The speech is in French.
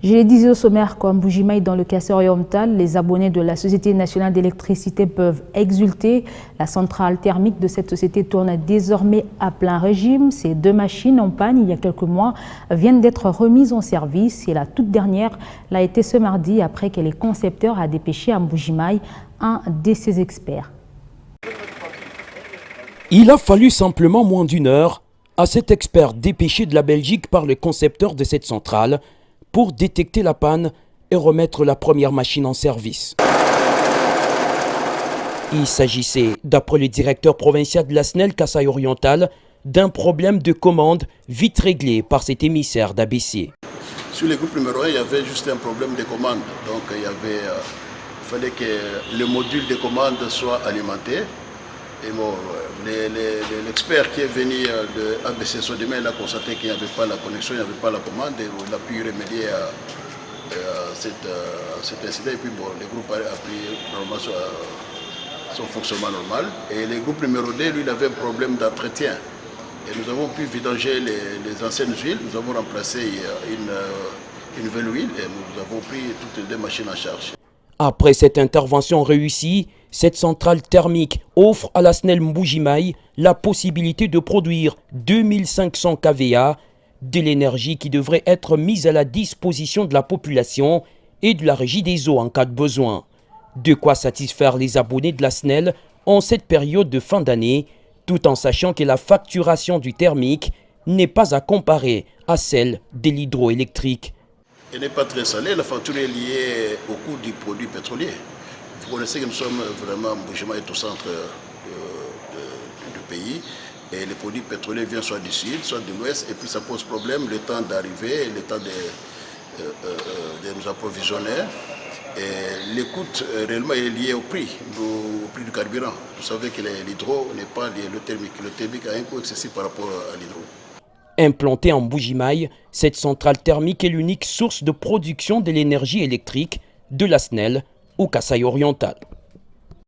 Je le disais au sommaire qu'en Mbuji-Mayi, dans le Kasaï oriental, les abonnés de la Société nationale d'électricité peuvent exulter. La centrale thermique de cette société tourne désormais à plein régime. Ces deux machines en panne il y a quelques mois viennent d'être remises en service et la toute dernière l'a été ce mardi après que les concepteurs a dépêché à Mbuji-Mayi un de ses experts. Il a fallu simplement moins d'une heure à cet expert dépêché de la Belgique par le concepteur de cette centrale pour détecter la panne et remettre la première machine en service. Il s'agissait, d'après le directeur provincial de la SNEL Kasaï oriental, d'un problème de commande vite réglé par cet émissaire d'ABC. Sur les groupes numéro 1, il y avait juste un problème de commande. Donc il fallait que le module de commande soit alimenté. Et bon, l'expert qui est venu de ABC Sodemain, il a constaté qu'il n'y avait pas la connexion, il n'y avait pas la commande, et il a pu remédier à cet incident. Et puis bon, le groupe a pris normalement son fonctionnement normal. Et le groupe numéro 2, lui, il avait un problème d'entretien. Et nous avons pu vidanger les anciennes huiles, nous avons remplacé une nouvelle huile et nous avons pris toutes les deux machines en charge. Après cette intervention réussie, cette centrale thermique offre à la SNEL Mbuji-Mayi la possibilité de produire 2500 kVA, de l'énergie qui devrait être mise à la disposition de la population et de la régie des eaux en cas de besoin. De quoi satisfaire les abonnés de la SNEL en cette période de fin d'année, tout en sachant que la facturation du thermique n'est pas à comparer à celle de l'hydroélectrique. Elle n'est pas très salée, la facture est liée au coût du produit pétrolier. Vous connaissez que nous sommes vraiment, Mbuji-Mayi est au centre du pays et les produits pétroliers viennent soit du sud, soit de l'ouest et puis ça pose problème le temps d'arriver, le temps de nous approvisionner. Et le coût réellement est lié au prix du carburant. Vous savez que l'hydro n'est pas lié au thermique. Le thermique a un coût excessif par rapport à l'hydro. Implantée en Mbuji-Mayi, cette centrale thermique est l'unique source de production de l'énergie électrique de la SNEL au Kasaï oriental.